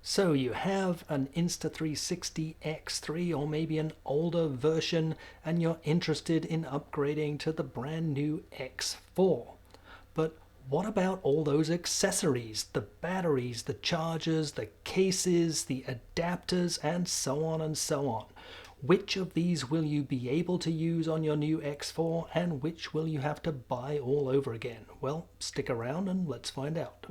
So you have an Insta360 X3 or maybe an older version and you're interested in upgrading to the brand new X4. But what about all those accessories, the batteries, the chargers, the cases, the adapters, and so on and so on? Which of these will you be able to use on your new X4 and which will you have to buy all over again? Well, stick around and let's find out.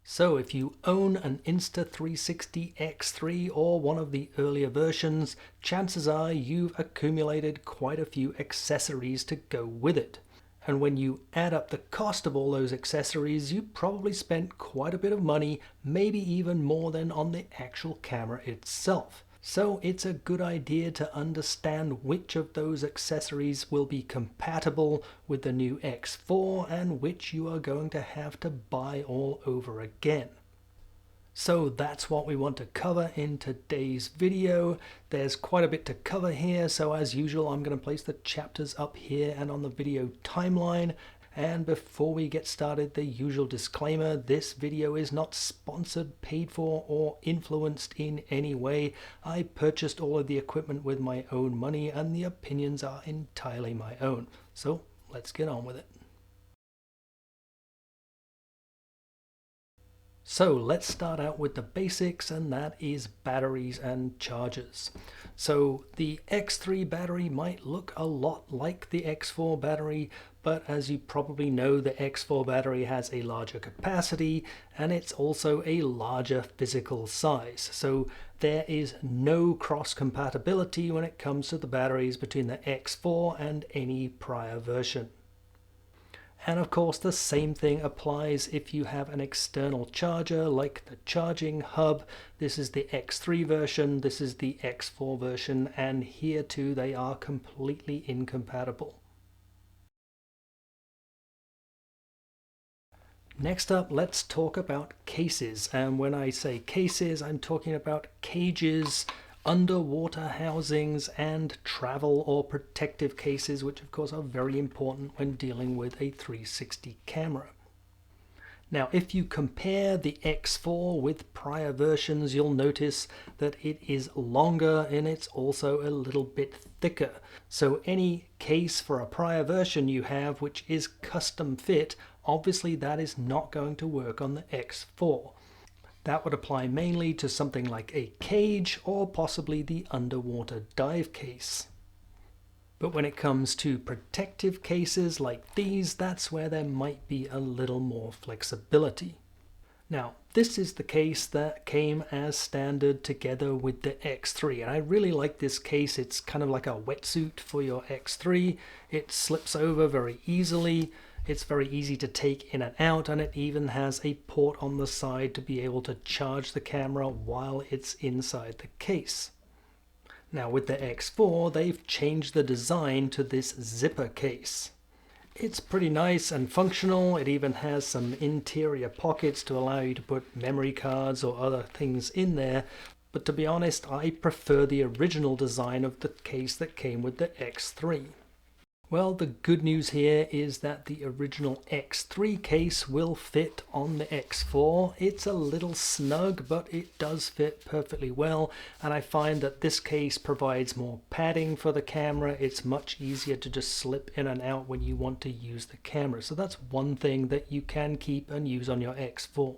So if you own an Insta360 X3 or one of the earlier versions, chances are you've accumulated quite a few accessories to go with it. And when you add up the cost of all those accessories, you probably spent quite a bit of money, maybe even more than on the actual camera itself. So it's a good idea to understand which of those accessories will be compatible with the new X4 and which you are going to have to buy all over again. So that's what we want to cover in today's video. There's quite a bit to cover here, so as usual I'm going to place the chapters up here and on the video timeline. And before we get started, the usual disclaimer: this video is not sponsored, paid for, or influenced in any way. I purchased all of the equipment with my own money and the opinions are entirely my own. So let's get on with it. So let's start out with the basics, and that is batteries and chargers. So the X3 battery might look a lot like the X4 battery, but as you probably know, the X4 battery has a larger capacity and it's also a larger physical size. So there is no cross compatibility when it comes to the batteries between the X4 and any prior version. And of course the same thing applies if you have an external charger like the charging hub. This is the X3 version, this is the X4 version, and here too they are completely incompatible. Next up, let's talk about cases. And when I say cases, I'm talking about cages, underwater housings, and travel or protective cases, which of course are very important when dealing with a 360 camera. Now, if you compare the X4 with prior versions, you'll notice that it is longer and it's also a little bit thicker. So any case for a prior version you have which is custom fit, obviously that is not going to work on the X4. That would apply mainly to something like a cage or possibly the underwater dive case. But when it comes to protective cases like these, that's where there might be a little more flexibility. Now, this is the case that came as standard together with the X3, and I really like this case. It's kind of like a wetsuit for your X3. It slips over very easily. It's very easy to take in and out, and it even has a port on the side to be able to charge the camera while it's inside the case. Now with the X4, they've changed the design to this zipper case. It's pretty nice and functional. It even has some interior pockets to allow you to put memory cards or other things in there. But to be honest, I prefer the original design of the case that came with the X3. Well, the good news here is that the original X3 case will fit on the X4. It's a little snug, but it does fit perfectly well, and I find that this case provides more padding for the camera. It's much easier to just slip in and out when you want to use the camera. So that's one thing that you can keep and use on your X4.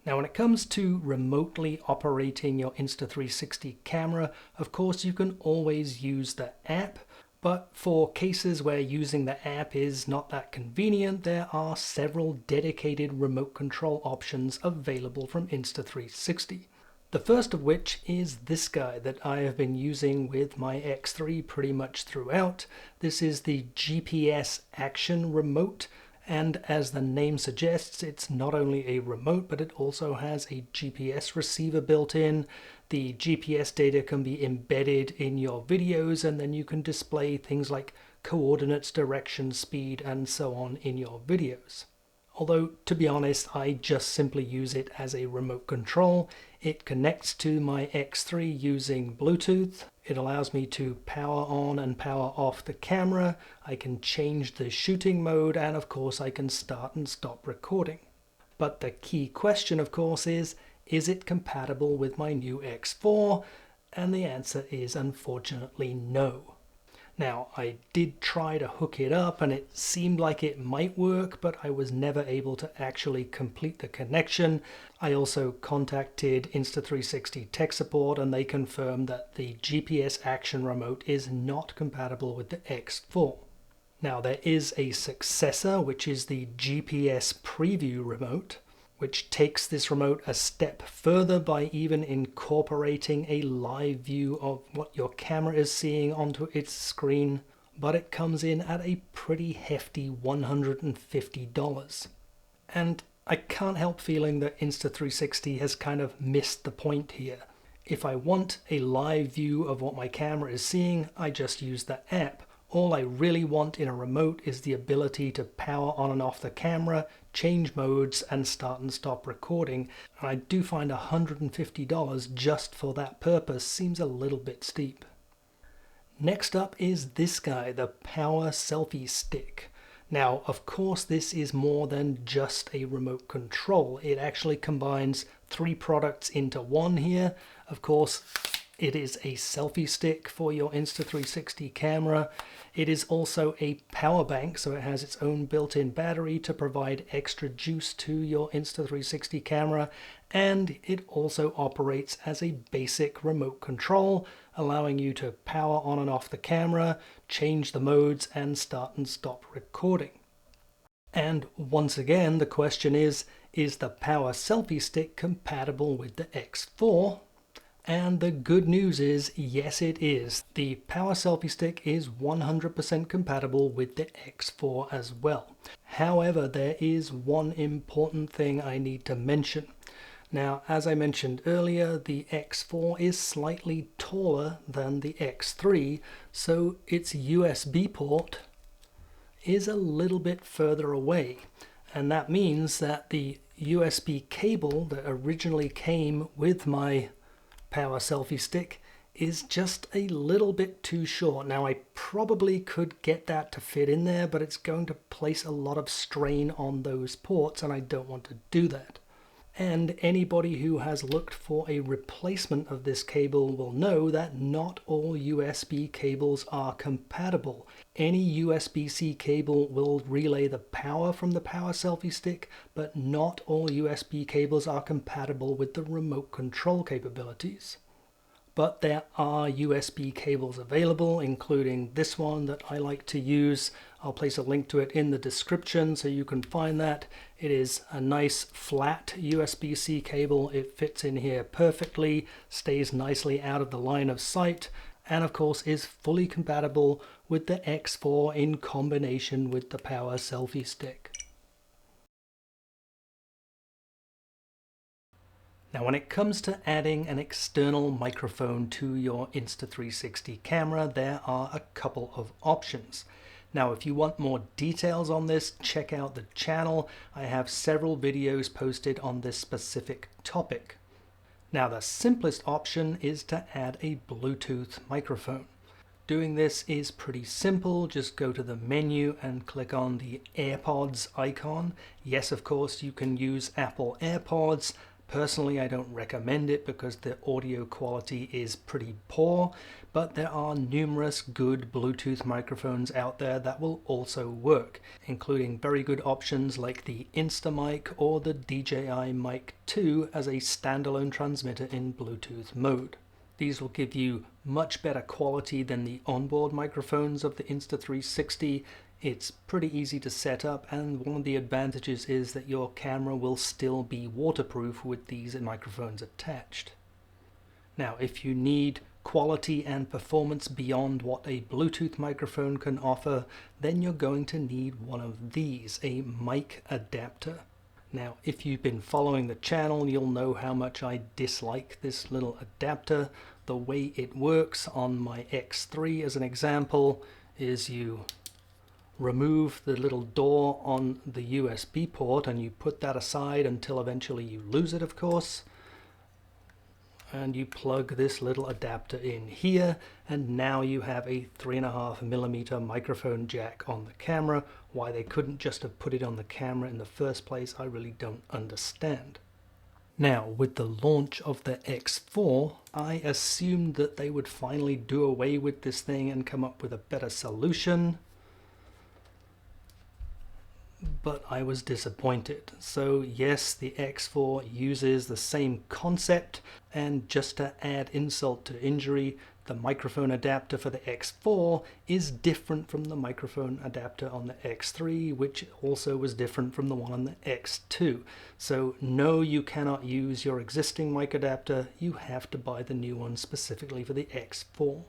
Now when it comes to remotely operating your Insta360 camera, of course you can always use the app, but for cases where using the app is not that convenient, there are several dedicated remote control options available from Insta360. The first of which is this guy that I have been using with my X3 pretty much throughout. This is the GPS Action Remote. And as the name suggests, it's not only a remote, but it also has a GPS receiver built in. The GPS data can be embedded in your videos, and then you can display things like coordinates, direction, speed, and so on in your videos. Although, to be honest, I just simply use it as a remote control. It connects to my X3 using Bluetooth. It allows me to power on and power off the camera. I can change the shooting mode, and of course I can start and stop recording. But the key question, of course, is it compatible with my new X4? And the answer is unfortunately no. Now, I did try to hook it up and it seemed like it might work, but I was never able to actually complete the connection. I also contacted Insta360 tech support and they confirmed that the GPS action remote is not compatible with the X4. Now, there is a successor, which is the GPS preview remote, which takes this remote a step further by even incorporating a live view of what your camera is seeing onto its screen, but it comes in at a pretty hefty $150. And I can't help feeling that Insta360 has kind of missed the point here. If I want a live view of what my camera is seeing, I just use the app. All I really want in a remote is the ability to power on and off the camera, change modes, and start and stop recording. And I do find $150 just for that purpose seems a little bit steep. Next up is this guy, the Power Selfie Stick. Now, of course, this is more than just a remote control. It actually combines 3 products into one here. Of course, it is a selfie stick for your Insta360 camera. It is also a power bank, so it has its own built-in battery to provide extra juice to your Insta360 camera, and it also operates as a basic remote control, allowing you to power on and off the camera, change the modes, and start and stop recording. And once again, the question is the Power Selfie Stick compatible with the X4? And the good news is, yes it is. The Power Selfie Stick is 100% compatible with the X4 as well. However, there is one important thing I need to mention. Now, as I mentioned earlier, the X4 is slightly taller than the X3, so its USB port is a little bit further away. And that means that the USB cable that originally came with my Power Selfie Stick is just a little bit too short. Now, I probably could get that to fit in there, but it's going to place a lot of strain on those ports, and I don't want to do that. And anybody who has looked for a replacement of this cable will know that not all USB cables are compatible. Any USB-C cable will relay the power from the Power Selfie Stick, but not all USB cables are compatible with the remote control capabilities. But there are USB cables available, including this one that I like to use. I'll place a link to it in the description so you can find that. It is a nice flat USB-C cable. It fits in here perfectly, stays nicely out of the line of sight, and of course is fully compatible with the X4 in combination with the Power Selfie Stick. Now, when it comes to adding an external microphone to your Insta360 camera, there are a couple of options. Now, if you want more details on this, check out the channel. I have several videos posted on this specific topic. Now, the simplest option is to add a Bluetooth microphone. Doing this is pretty simple. Just go to the menu and click on the AirPods icon. Yes, of course, you can use Apple AirPods. Personally, I don't recommend it because the audio quality is pretty poor, but there are numerous good Bluetooth microphones out there that will also work, including very good options like the Instamic or the DJI Mic 2 as a standalone transmitter in Bluetooth mode. These will give you much better quality than the onboard microphones of the Insta360. It's pretty easy to set up, and one of the advantages is that your camera will still be waterproof with these microphones attached. Now, if you need quality and performance beyond what a Bluetooth microphone can offer, then you're going to need one of these, a mic adapter. Now, if you've been following the channel, you'll know how much I dislike this little adapter. The way it works on my X3, as an example, is you remove the little door on the USB port and you put that aside until eventually you lose it, of course. and you plug this little adapter in here, and now you have a 3.5mm microphone jack on the camera. Why they couldn't just have put it on the camera in the first place, I really don't understand. Now, with the launch of the X4, I assumed that they would finally do away with this thing and come up with a better solution, but I was disappointed. So yes, the X4 uses the same concept, and just to add insult to injury, the microphone adapter for the X4 is different from the microphone adapter on the X3, which also was different from the one on the X2. So no, you cannot use your existing mic adapter, you have to buy the new one specifically for the X4.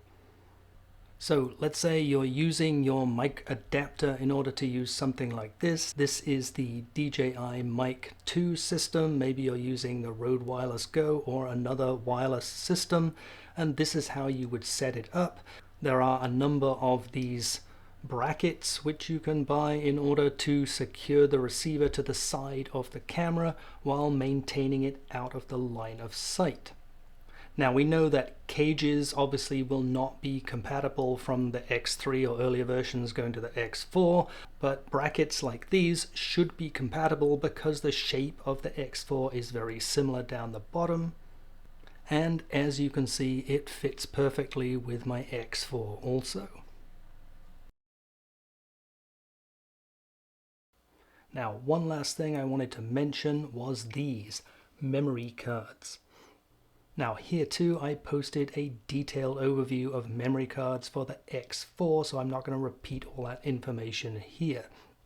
So let's say you're using your mic adapter in order to use something like this. This is the DJI Mic 2 system. Maybe you're using the Rode Wireless Go or another wireless system, and this is how you would set it up. There are a number of these brackets which you can buy in order to secure the receiver to the side of the camera while maintaining it out of the line of sight. Now we know that cages obviously will not be compatible from the X3 or earlier versions going to the X4, but brackets like these should be compatible because the shape of the X4 is very similar down the bottom. And as you can see, it fits perfectly with my X4 also. Now, one last thing I wanted to mention was these memory cards. Now here too, I posted a detailed overview of memory cards for the X4, so I'm not going to repeat all that information here,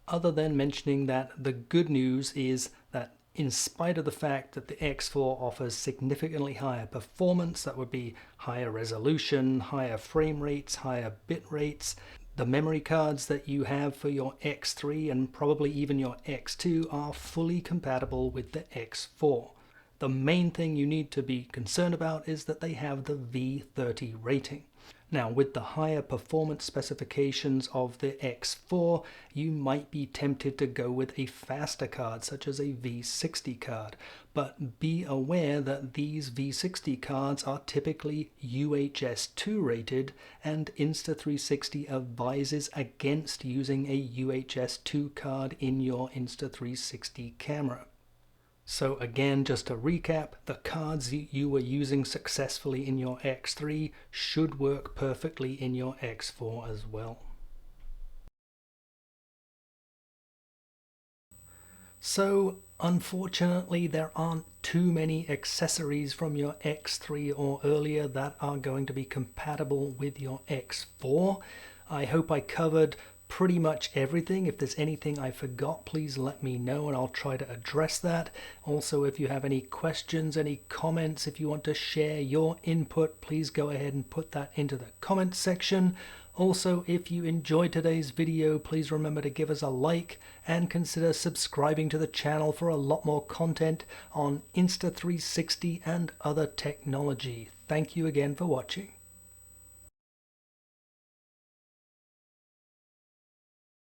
other than mentioning that the good news is that in spite of the fact that the X4 offers significantly higher performance, that would be higher resolution, higher frame rates, higher bit rates, the memory cards that you have for your X3 and probably even your X2 are fully compatible with the X4. The main thing you need to be concerned about is that they have the V30 rating. Now, with the higher performance specifications of the X4, you might be tempted to go with a faster card, such as a V60 card. But be aware that these V60 cards are typically UHS-2 rated, and Insta360 advises against using a UHS-2 card in your Insta360 camera. So again, just to recap, the cards you were using successfully in your X3 should work perfectly in your X4 as well. So unfortunately, there aren't too many accessories from your X3 or earlier that are going to be compatible with your X4. I hope I covered pretty much everything. If there's anything I forgot, please let me know and I'll try to address that. Also, if you have any questions, any comments, if you want to share your input, please go ahead and put that into the comment section. Also, if you enjoyed today's video, please remember to give us a like and consider subscribing to the channel for a lot more content on Insta360 and other technology. Thank you again for watching.